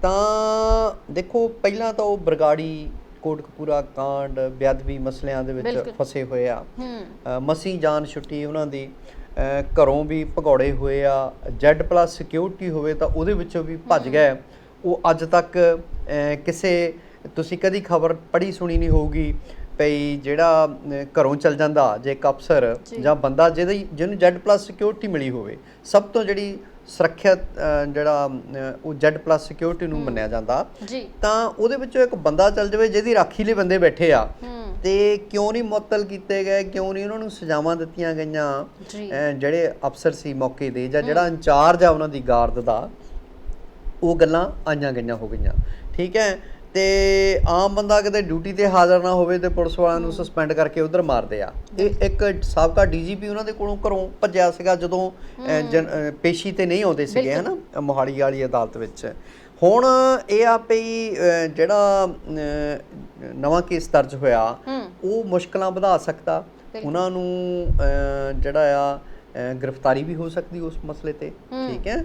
ਤਾਂ ਦੇਖੋ ਪਹਿਲਾਂ ਤਾਂ ਉਹ ਬਰਗਾੜੀ ਕੋਟਕਪੂਰਾ ਕਾਂਡ ਬੇਅਦਬੀ ਮਸਲਿਆਂ ਦੇ ਵਿੱਚ ਫਸੇ ਹੋਏ ਆ, ਮਸੀਂ ਜਾਨ ਛੁੱਟੀ ਉਹਨਾਂ ਦੀ, ਘਰੋਂ ਵੀ ਭਗੌੜੇ ਹੋਏ ਆ, Z+ ਸਿਕਿਉਰਿਟੀ ਹੋਵੇ ਤਾਂ ਉਹਦੇ ਵਿੱਚੋਂ ਵੀ ਭੱਜ ਗਏ। ਉਹ ਅੱਜ ਤੱਕ ਕਿਸੇ ਤੁਸੀਂ ਕਦੀ ਖਬਰ ਪੜ੍ਹੀ ਸੁਣੀ ਨਹੀਂ ਹੋਊਗੀ ਭਈ ਜਿਹੜਾ ਘਰੋਂ ਚੱਲ ਜਾਂਦਾ ਜੇ ਇੱਕ ਅਫਸਰ ਜਾਂ ਬੰਦਾ ਜਿਹਨੂੰ Z+ ਸਿਕਿਉਰਿਟੀ ਮਿਲੀ ਹੋਵੇ, ਸਭ ਤੋਂ ਜਿਹੜੀ ਸੁਰੱਖਿਅਤ ਜਿਹੜਾ ਉਹ Z+ ਸਿਕਿਉਰਿਟੀ ਨੂੰ ਮੰਨਿਆ ਜਾਂਦਾ, ਤਾਂ ਉਹਦੇ ਵਿੱਚੋਂ ਇੱਕ ਬੰਦਾ ਚੱਲ ਜਾਵੇ ਜਿਹਦੀ ਰਾਖੀ ਲਈ ਬੰਦੇ ਬੈਠੇ ਆ, ਤੇ ਕਿਉਂ ਨਹੀਂ ਮੁਅੱਤਲ ਕੀਤੇ ਗਏ, ਕਿਉਂ ਨਹੀਂ ਉਹਨਾਂ ਨੂੰ ਸਜ਼ਾਵਾਂ ਦਿੱਤੀਆਂ ਗਈਆਂ ਜਿਹੜੇ ਅਫਸਰ ਸੀ ਮੌਕੇ ਦੇ, ਜਾਂ ਜਿਹੜਾ ਇੰਚਾਰਜ ਆ ਉਹਨਾਂ ਦੀ ਗਾਰਡ ਦਾ, ਉਹ ਗੱਲਾਂ ਆਈਆਂ ਗਈਆਂ ਹੋ ਗਈਆਂ। ਠੀਕ ਹੈ, ਤੇ ਆਮ ਬੰਦਾ ਕਿਤੇ ਡਿਊਟੀ ਤੇ ਹਾਜ਼ਰ ਨਾ ਹੋਵੇ ਤੇ ਪੁਲਿਸ ਵਾਲਿਆਂ ਨੂੰ ਸਸਪੈਂਡ ਕਰਕੇ ਉਧਰ ਮਾਰਦੇ ਆ। ਇਹ ਇੱਕ ਸਾਬਕਾ ਡੀਜੀਪੀ ਉਹਨਾਂ ਦੇ ਕੋਲੋਂ ਘਰੋਂ ਭੱਜਿਆ ਸੀਗਾ ਜਦੋਂ ਪੇਸ਼ੀ ਤੇ ਨਹੀਂ ਆਉਂਦੇ ਸੀਗੇ, ਹੈ ਨਾ, ਮੋਹਾਲੀ ਵਾਲੀ ਅਦਾਲਤ ਵਿੱਚ। ਹੁਣ ਇਹ ਆ ਵੀ ਜਿਹੜਾ ਨਵਾਂ ਕੇਸ ਦਰਜ ਹੋਇਆ ਉਹ ਮੁਸ਼ਕਲਾਂ ਵਧਾ ਸਕਦਾ, ਉਹਨਾਂ ਨੂੰ ਜਿਹੜਾ ਆ ਗ੍ਰਿਫਤਾਰੀ ਵੀ ਹੋ ਸਕਦੀ ਉਸ ਮਸਲੇ ਤੇ। ਠੀਕ ਹੈ,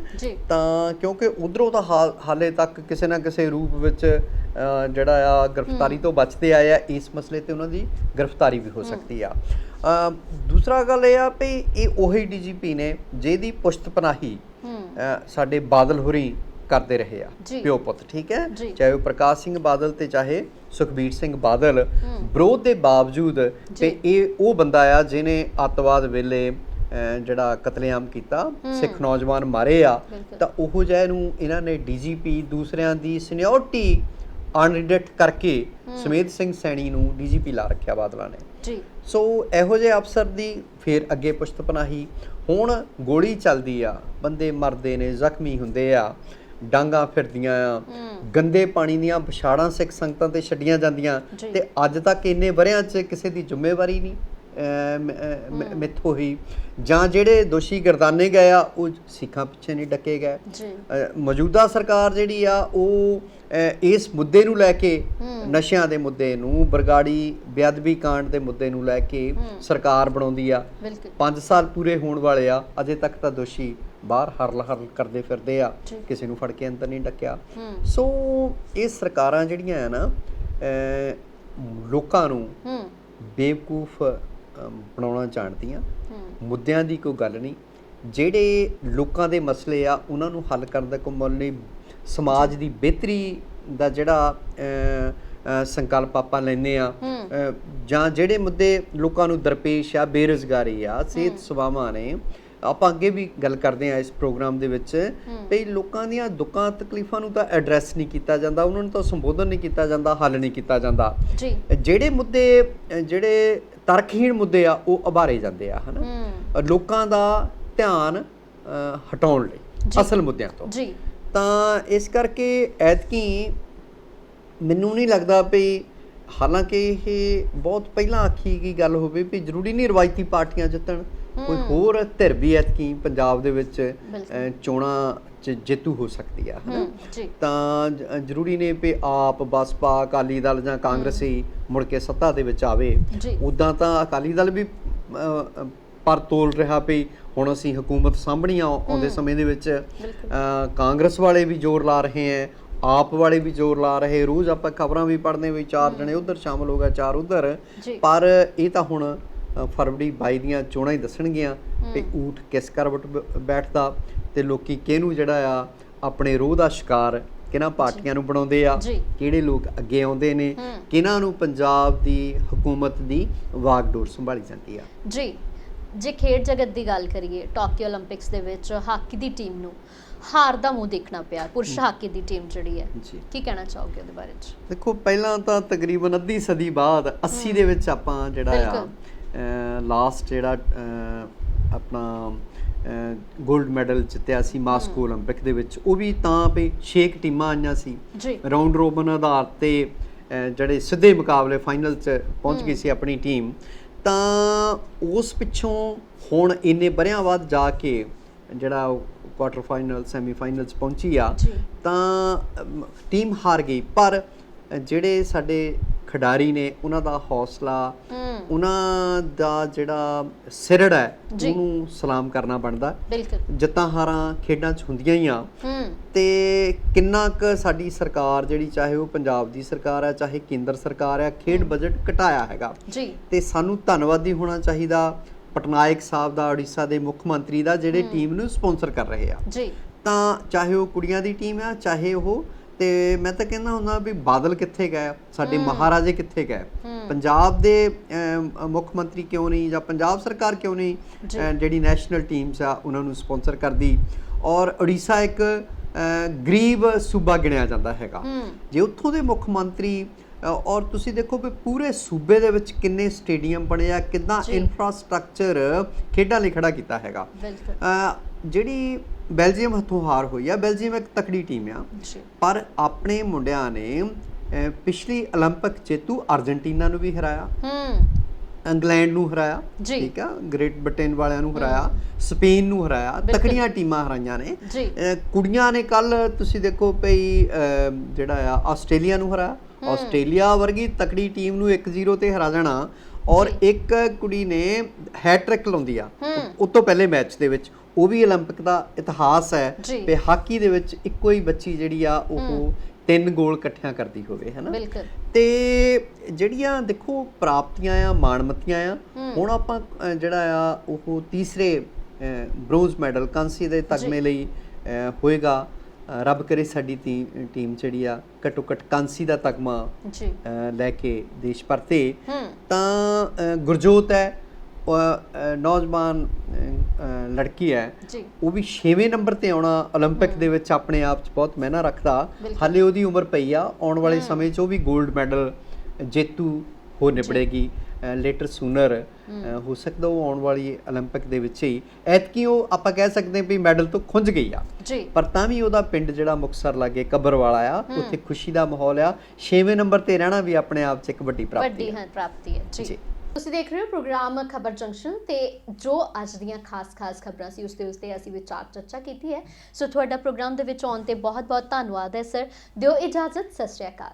ਤਾਂ ਕਿਉਂਕਿ ਉਧਰੋਂ ਤਾਂ ਹਾਲੇ ਤੱਕ ਕਿਸੇ ਨਾ ਕਿਸੇ ਰੂਪ ਵਿੱਚ ਜਿਹੜਾ ਆ ਗ੍ਰਿਫਤਾਰੀ ਤੋਂ ਬਚਦੇ ਆਏ ਆ, ਇਸ ਮਸਲੇ ਤੇ ਉਹਨਾਂ ਦੀ ਗ੍ਰਿਫਤਾਰੀ ਵੀ ਹੋ ਸਕਦੀ ਆ। ਦੂਸਰਾ ਗੱਲ ਇਹ ਆ ਵੀ ਇਹ ਉਹੀ ਡੀਜੀਪੀ ਨੇ ਜਿਹਦੀ ਪੁਸ਼ਤ ਪਨਾਹੀ ਸਾਡੇ ਬਾਦਲ ਹੋਰੀ ਕਰਦੇ ਰਹੇ ਆ, ਪਿਓ ਪੁੱਤ। ਠੀਕ ਹੈ, ਚਾਹੇ ਉਹ ਪ੍ਰਕਾਸ਼ ਸਿੰਘ ਬਾਦਲ ਤੇ ਚਾਹੇ ਸੁਖਬੀਰ ਸਿੰਘ ਬਾਦਲ, ਵਿਰੋਧ ਦੇ ਬਾਵਜੂਦ ਤੇ ਇਹ ਉਹ ਬੰਦਾ ਆ ਜਿਹਨੇ ਅੱਤਵਾਦ ਵੇਲੇ ਜਿਹੜਾ ਕਤਲੇਆਮ ਕੀਤਾ, ਸਿੱਖ ਨੌਜਵਾਨ ਮਾਰੇ ਆ, ਤਾਂ ਉਹੋ ਜਿਹਾ ਨੂੰ ਇਹਨਾਂ ਨੇ ਡੀਜੀਪੀ ਦੂਸਰਿਆਂ ਦੀ ਸੀਨੀਅਰਟੀ ਅਨਰਿਡਟ ਕਰਕੇ ਸਮੇਤ ਸਿੰਘ ਸੈਣੀ ਨੂੰ ਡੀਜੀਪੀ ਲਾ ਰੱਖਿਆ ਬਾਦਲਾਂ ਨੇ। ਸੋ ਇਹੋ ਜਿਹੇ ਅਫਸਰ ਦੀ ਫਿਰ ਅੱਗੇ ਪੁਸ਼ਤ ਪਨਾਹੀ। ਹੁਣ ਗੋਲੀ ਚੱਲਦੀ ਆ, ਬੰਦੇ ਮਰਦੇ ਨੇ, ਜ਼ਖਮੀ ਹੁੰਦੇ ਆ, ਡਾਂਗਾਂ ਫਿਰਦੀਆਂ ਆ, ਗੰਦੇ ਪਾਣੀ ਦੀਆਂ ਵਿਛਾੜਾਂ ਸਿੱਖ ਸੰਗਤਾਂ ਤੇ ਛੱਡੀਆਂ ਜਾਂਦੀਆਂ, ਤੇ ਅੱਜ ਤੱਕ ਇੰਨੇ ਵਰਿਆਂ 'ਚ ਕਿਸੇ ਦੀ ਜ਼ਿੰਮੇਵਾਰੀ ਨਹੀਂ ਮਿੱਥ ਹੋਈ, ਜਾਂ ਜਿਹੜੇ ਦੋਸ਼ੀ ਗਰਦਾਨੇ ਗਏ ਆ ਉਹ ਸਿੱਖਾਂ ਪਿੱਛੇ ਨਹੀਂ ਡੱਕੇ ਗਏ। ਮੌਜੂਦਾ ਸਰਕਾਰ ਜਿਹੜੀ ਆ ਉਹ ਇਸ ਮੁੱਦੇ ਨੂੰ ਲੈ ਕੇ, ਨਸ਼ਿਆਂ ਦੇ ਮੁੱਦੇ ਨੂੰ, ਬਰਗਾੜੀ ਬੇਅਦਬੀ ਕਾਂਡ ਦੇ ਮੁੱਦੇ ਨੂੰ ਲੈ ਕੇ ਸਰਕਾਰ ਬਣਾਉਂਦੀ ਆ। 5 ਸਾਲ ਪੂਰੇ ਹੋਣ ਵਾਲੇ ਆ, ਅਜੇ ਤੱਕ ਤਾਂ ਦੋਸ਼ੀ ਬਾਹਰ ਹਰਲ ਕਰਦੇ ਫਿਰਦੇ ਆ, ਕਿਸੇ ਨੂੰ ਫੜ ਕੇ ਅੰਦਰ ਨਹੀਂ ਡੱਕਿਆ। ਸੋ ਇਹ ਸਰਕਾਰਾਂ ਜਿਹੜੀਆਂ ਆ ਨਾ, ਲੋਕਾਂ ਨੂੰ ਬੇਵਕੂਫ ਬਣਾਉਣਾ ਜਾਣਦੀਆਂ, ਮੁੱਦਿਆਂ ਦੀ ਕੋਈ ਗੱਲ ਨਹੀਂ। ਜਿਹੜੇ ਲੋਕਾਂ ਦੇ ਮਸਲੇ ਆ ਉਹਨਾਂ ਨੂੰ ਹੱਲ ਕਰਨ ਦਾ ਕੋਈ ਮੁੱਲ ਨਹੀਂ, ਸਮਾਜ ਦੀ ਬਿਹਤਰੀ ਦਾ ਜਿਹੜਾ ਸੰਕਲਪ ਆਪਾਂ ਲੈਂਦੇ ਆ, ਜਾਂ ਜਿਹੜੇ ਮੁੱਦੇ ਲੋਕਾਂ ਨੂੰ ਦਰਪੇਸ਼ ਆ, ਬੇਰੁਜ਼ਗਾਰੀ ਆ, ਸਿਹਤ ਸੇਵਾਵਾਂ ਨੇ, ਆਪਾਂ ਅੱਗੇ ਵੀ ਗੱਲ ਕਰਦੇ ਆ ਇਸ ਪ੍ਰੋਗਰਾਮ ਦੇ ਵਿੱਚ ਵੀ ਲੋਕਾਂ ਦੀਆਂ ਦੁੱਖਾਂ ਤਕਲੀਫਾਂ ਨੂੰ ਤਾਂ ਐਡਰੈਸ ਨਹੀਂ ਕੀਤਾ ਜਾਂਦਾ, ਉਹਨਾਂ ਨੂੰ ਤਾਂ ਸੰਬੋਧਨ ਨਹੀਂ ਕੀਤਾ ਜਾਂਦਾ, ਹੱਲ ਨਹੀਂ ਕੀਤਾ ਜਾਂਦਾ। ਜਿਹੜੇ ਮੁੱਦੇ ਜਿਹੜੇ ਤਰਕਹੀਣ ਮੁੱਦੇ ਆ ਉਹ ਉਭਾਰੇ ਜਾਂਦੇ ਆ, ਹਨਾ, ਲੋਕਾਂ ਦਾ ਧਿਆਨ ਹਟਾਉਣ ਲਈ ਅਸਲ ਮੁੱਦਿਆਂ ਤੋਂ। ਤਾਂ ਇਸ ਕਰਕੇ ਐਤਕੀ ਮੈਨੂੰ ਨਹੀਂ ਲੱਗਦਾ ਵੀ, ਹਾਲਾਂਕਿ ਇਹ ਬਹੁਤ ਪਹਿਲਾਂ ਆਖੀ ਗਈ ਗੱਲ ਹੋਵੇ ਵੀ ਜ਼ਰੂਰੀ ਨਹੀਂ ਰਵਾਇਤੀ ਪਾਰਟੀਆਂ ਜਿੱਤਣ, ਕੋਈ ਹੋਰ ਧਿਰ ਵੀ ਐਤਕੀ ਪੰਜਾਬ ਦੇ ਵਿੱਚ ਚੋਣਾਂ 'ਚ ਜੇਤੂ ਹੋ ਸਕਦੀ ਆ, ਹੈ ਨਾ। ਤਾਂ ਜ਼ਰੂਰੀ ਨਹੀਂ ਵੀ ਆਪ, ਬਸਪਾ, ਅਕਾਲੀ ਦਲ ਜਾਂ ਕਾਂਗਰਸੀ ਮੁੜ ਕੇ ਸੱਤਾ ਦੇ ਵਿੱਚ ਆਵੇ। ਉੱਦਾਂ ਤਾਂ ਅਕਾਲੀ ਦਲ ਵੀ ਪਰ ਤੋਲ ਰਿਹਾ ਵੀ ਹੁਣ ਅਸੀਂ ਹਕੂਮਤ ਸਾਂਭਣੀ ਆ ਆਉਂਦੇ ਸਮੇਂ ਦੇ ਵਿੱਚ, ਕਾਂਗਰਸ ਵਾਲੇ ਵੀ ਜ਼ੋਰ ਲਾ ਰਹੇ ਹੈ, ਆਪ ਵਾਲੇ ਵੀ ਜ਼ੋਰ ਲਾ ਰਹੇ। ਰੋਜ਼ ਆਪਾਂ ਖਬਰਾਂ ਵੀ ਪੜ੍ਹਦੇ ਵੀ 4 ਜਣੇ ਉੱਧਰ ਸ਼ਾਮਲ ਹੋ ਗਏ, 4 ਉੱਧਰ। ਪਰ ਇਹ ਤਾਂ ਹੁਣ ਫਰਵਰੀ 22 ਦੀਆਂ ਚੋਣਾਂ ਹੀ ਦੱਸਣਗੀਆਂ ਕਿ ਊਠ ਕਿਸ ਕਰਵਟ ਬੈਠਦਾ, ਤੇ ਲੋਕੀ ਕਿਹਨੂੰ ਜਿਹੜਾ ਆ ਆਪਣੇ ਰੋਹ ਦਾ ਸ਼ਿਕਾਰ ਕਿਹਨਾਂ ਪਾਰਟੀਆਂ ਨੂੰ ਬਣਾਉਂਦੇ ਆ, ਕਿਹੜੇ ਲੋਕ ਅੱਗੇ ਆਉਂਦੇ ਨੇ, ਕਿਹਨਾਂ ਨੂੰ ਪੰਜਾਬ ਦੀ ਹਕੂਮਤ ਦੀ ਵਾਗਡੋਰ ਸੰਭਾਲੀ ਜਾਂਦੀ ਆ। ਜੇ ਖੇਡ ਜਗਤ ਦੀ ਗੱਲ ਕਰੀਏ, ਟੋਕੀਓ ਓਲੰਪਿਕਸ ਦੇ ਵਿੱਚ ਹਾਕੀ ਦੀ ਟੀਮ ਨੂੰ ਹਾਰ ਦਾ ਮੂੰਹ ਦੇਖਣਾ ਪਿਆ, ਪੁਰਸ਼ ਹਾਕੀ ਦੀ ਟੀਮ ਜਿਹੜੀ ਹੈ, ਕੀ ਕਹਿਣਾ ਚਾਹੋਗੇ ਉਹਦੇ ਬਾਰੇ 'ਚ? ਦੇਖੋ, ਪਹਿਲਾਂ ਤਾਂ ਤਕਰੀਬਨ ਅੱਧੀ ਸਦੀ ਬਾਅਦ 80 ਦੇ ਵਿੱਚ ਆਪਾਂ ਜਿਹੜਾ ਆ ਲਾਸਟ ਜਿਹੜਾ ਆਪਣਾ 골ਡ ਮੈਡਲ ਜਿੱਤਿਆ ਸੀ ਮਾਸਕੋ 올림픽 ਦੇ ਵਿੱਚ, ਉਹ ਵੀ ਤਾਂ ਵੀ 6 ਟੀਮਾਂ ਆਈਆਂ ਸੀ ਜੀ ਰਾਉਂਡ ਰੋਬਨ ਆਧਾਰ ਤੇ, ਜਿਹੜੇ ਸਿੱਧੇ ਮੁਕਾਬਲੇ ਫਾਈਨਲ 'ਚ ਪਹੁੰਚ ਗਈ ਸੀ ਆਪਣੀ ਟੀਮ। ਤਾਂ ਉਸ ਪਿੱਛੋਂ ਹੁਣ ਇੰਨੇ ਵਰ੍ਹਿਆਂ ਬਾਅਦ ਜਾ ਕੇ ਜਿਹੜਾ ਕੁਆਟਰ ਫਾਈਨਲ ਸੈਮੀਫਾਈਨਲ 'ਚ ਪਹੁੰਚੀ ਆ, ਤਾਂ ਟੀਮ ਹਾਰ ਗਈ। ਪਰ ਜਿਹੜੇ ਸਾਡੇ ਖਿਡਾਰੀ ਨੇ ਉਹਨਾਂ ਦਾ ਹੌਸਲਾ, ਉਹਨਾਂ ਦਾ ਜਿਹੜਾ ਸਿਰੜ ਹੈ, ਉਹਨੂੰ ਸਲਾਮ ਕਰਨਾ ਬਣਦਾ। ਜਿੱਤਾਂ ਹਾਰਾਂ ਖੇਡਾਂ 'ਚ ਹੁੰਦੀਆਂ ਹੀ ਆ, ਤੇ ਕਿੰਨਾ ਕੁ ਸਾਡੀ ਸਰਕਾਰ ਜਿਹੜੀ, ਚਾਹੇ ਉਹ ਪੰਜਾਬ ਦੀ ਸਰਕਾਰ ਹੈ ਚਾਹੇ ਕੇਂਦਰ ਸਰਕਾਰ ਹੈ, ਖੇਡ ਬਜਟ ਘਟਾਇਆ ਹੈਗਾ। ਤੇ ਸਾਨੂੰ ਧੰਨਵਾਦੀ ਹੋਣਾ ਚਾਹੀਦਾ ਪਟਨਾਇਕ ਸਾਹਿਬ ਦਾ, ਉੜੀਸਾ ਦੇ ਮੁੱਖ ਮੰਤਰੀ ਦਾ, ਜਿਹੜੇ ਟੀਮ ਨੂੰ ਸਪਾਂਸਰ ਕਰ ਰਹੇ ਆ। ਤਾਂ ਚਾਹੇ ਉਹ ਕੁੜੀਆਂ ਦੀ ਟੀਮ ਆ ਚਾਹੇ ਉਹ, ਤੇ ਮੈਂ ਤਾਂ ਕਹਿੰਦਾ ਹੁੰਦਾ ਵੀ ਬਾਦਲ ਕਿੱਥੇ ਗਏ, ਸਾਡੇ ਮਹਾਰਾਜੇ ਕਿੱਥੇ ਗਏ, ਪੰਜਾਬ ਦੇ ਮੁੱਖ ਮੰਤਰੀ ਕਿਉਂ ਨਹੀਂ, ਜਾਂ ਪੰਜਾਬ ਸਰਕਾਰ ਕਿਉਂ ਨਹੀਂ ਜਿਹੜੀ ਨੈਸ਼ਨਲ ਟੀਮਸ ਆ ਉਹਨਾਂ ਨੂੰ ਸਪਾਂਸਰ ਕਰਦੀ। ਔਰ ਉੜੀਸਾ ਇੱਕ ਗਰੀਬ ਸੂਬਾ ਗਿਣਿਆ ਜਾਂਦਾ ਹੈਗਾ, ਜੇ ਉੱਥੋਂ ਦੇ ਮੁੱਖ ਮੰਤਰੀ, ਔਰ ਤੁਸੀਂ ਦੇਖੋ ਵੀ ਪੂਰੇ ਸੂਬੇ ਦੇ ਵਿੱਚ ਕਿੰਨੇ ਸਟੇਡੀਅਮ ਬਣੇ ਆ, ਕਿੱਦਾਂ ਇਨਫਰਾਸਟ੍ਰਕਚਰ ਖੇਡਾਂ ਲਈ ਖੜਾ ਕੀਤਾ ਹੈਗਾ। ਜਿਹੜੀ ਬੈਲਜੀਅਮ ਹੱਥੋਂ ਹਾਰ ਹੋਈ ਆ, ਬੈਲਜੀਅਮ ਇੱਕ ਤਕੜੀ ਟੀਮ ਆ, ਪਰ ਆਪਣੇ ਮੁੰਡਿਆਂ ਨੇ ਪਿਛਲੀ 올림픽 ਜੇਤੂ ਅਰਜਨਟੀਨਾ ਨੂੰ ਵੀ ਹਰਾਇਆ, ਇੰਗਲੈਂਡ ਨੂੰ ਹਰਾਇਆ, ਠੀਕ ਆ, ਗ੍ਰੇਟ ਬ੍ਰਿਟੇਨ ਵਾਲਿਆਂ ਨੂੰ ਹਰਾਇਆ, ਸਪੇਨ ਨੂੰ ਹਰਾਇਆ, ਤਕੜੀਆਂ ਟੀਮਾਂ ਹਰਾਈਆਂ ਨੇ। ਕੁੜੀਆਂ ਨੇ ਕੱਲ ਤੁਸੀਂ ਦੇਖੋ ਭਈ ਜਿਹੜਾ ਆ ਆਸਟ੍ਰੇਲੀਆ ਨੂੰ ਹਰਾਇਆ, ਆਸਟ੍ਰੇਲੀਆ ਵਰਗੀ ਤਕੜੀ ਟੀਮ ਨੂੰ 1-0 ਤੇ ਹਰਾ ਜਾਣਾ। ਔਰ ਇੱਕ ਕੁੜੀ ਨੇ ਹੈਟ੍ਰਿਕ ਲਾਉਂਦੀ ਆ ਉਸ ਤੋਂ ਪਹਿਲੇ ਮੈਚ ਦੇ ਵਿੱਚ, ਉਹ ਵੀ 올림픽 ਦਾ ਇਤਿਹਾਸ ਹੈ ਤੇ ਹਾਕੀ ਦੇ ਵਿੱਚ ਇੱਕੋ ਹੀ ਬੱਚੀ ਜਿਹੜੀ ਆ ਉਹ 3 ਗੋਲ ਇਕੱਠਿਆਂ ਕਰਦੀ ਹੋਵੇ, ਹੈ ਨਾ। ਤੇ ਜਿਹੜੀਆਂ ਦੇਖੋ ਪ੍ਰਾਪਤੀਆਂ ਆ, ਮਾਣਮੱਤੀਆਂ ਆ। ਹੁਣ ਆਪਾਂ ਜਿਹੜਾ ਆ ਉਹ ਤੀਸਰੇ ਬ੍ਰੋਂਜ਼ ਮੈਡਲ, ਕਾਂਸੀ ਦੇ ਤਗਮੇ ਲਈ ਹੋਏਗਾ। ਰੱਬ ਕਰੇ ਸਾਡੀ ਟੀਮ ਜਿਹੜੀ ਆ ਘੱਟੋ ਘੱਟ ਕਾਂਸੀ ਦਾ ਤਗਮਾ ਲੈ ਕੇ ਦੇਸ਼ ਪਰਤੇ। ਤਾਂ ਗੁਰਜੋਤ ਹੈ, ਨੌਜਵਾਨ ਲੜਕੀ ਹੈ, ਉਹ ਵੀ 6ਵੇਂ ਨੰਬਰ ਤੇ ਆਉਣਾ 올림픽 ਦੇ ਵਿੱਚ ਆਪਣੇ ਆਪ 'ਚ ਬਹੁਤ ਮਾਇਨਾ ਰੱਖਦਾ। ਹਾਲੇ ਉਹਦੀ ਉਮਰ ਪਈ ਆ, ਆਉਣ ਵਾਲੇ ਸਮੇਂ 'ਚ ਉਹ ਵੀ 골ਡ ਮੈਡਲ ਜੇਤੂ ਹੋ ਨਿਬੜੇਗੀ, ਲੇਟਰ ਸੂਨਰ ਹੋ ਸਕਦਾ ਉਹ ਆਉਣ ਵਾਲੀ 올림픽 ਦੇ ਵਿੱਚ ਹੀ। ਐਤਕੀ ਉਹ ਆਪਾਂ ਕਹਿ ਸਕਦੇ ਵੀ ਮੈਡਲ ਤੋਂ ਖੁੰਝ ਗਈ ਆ, ਪਰ ਤਾਂ ਵੀ ਉਹਦਾ ਪਿੰਡ ਜਿਹੜਾ ਮੁਕਤਸਰ ਲਾਗੇ ਕਬਰਵਾਲਾ ਆ, ਉੱਥੇ ਖੁਸ਼ੀ ਦਾ ਮਾਹੌਲ ਆ। 6ਵੇਂ ਨੰਬਰ ਤੇ ਰਹਿਣਾ ਵੀ ਆਪਣੇ ਆਪ 'ਚ ਇੱਕ ਵੱਡੀ ਪ੍ਰਾਪਤੀ ਹੈ। ਜੀ ਤੁਸੀਂ ਦੇਖ ਰਹੇ ਹੋ ਪ੍ਰੋਗਰਾਮ ਖਬਰ ਜੰਕਸ਼ਨ, ਤੇ ਜੋ ਅੱਜ ਦੀਆਂ ਖਾਸ ਖਬਰਾਂ ਸੀ ਉਸ ਤੇ ਅਸੀਂ ਵਿਚਾਰ ਚਰਚਾ ਕੀਤੀ ਹੈ। ਸੋ ਤੁਹਾਡਾ ਪ੍ਰੋਗਰਾਮ ਦੇ ਵਿੱਚ ਆਉਣ ਤੇ ਬਹੁਤ ਧੰਨਵਾਦ ਹੈ ਸਰ। ਦਿਓ ਇਜਾਜ਼ਤ, ਸਤਿ ਸ਼੍ਰੀ ਅਕਾਲ।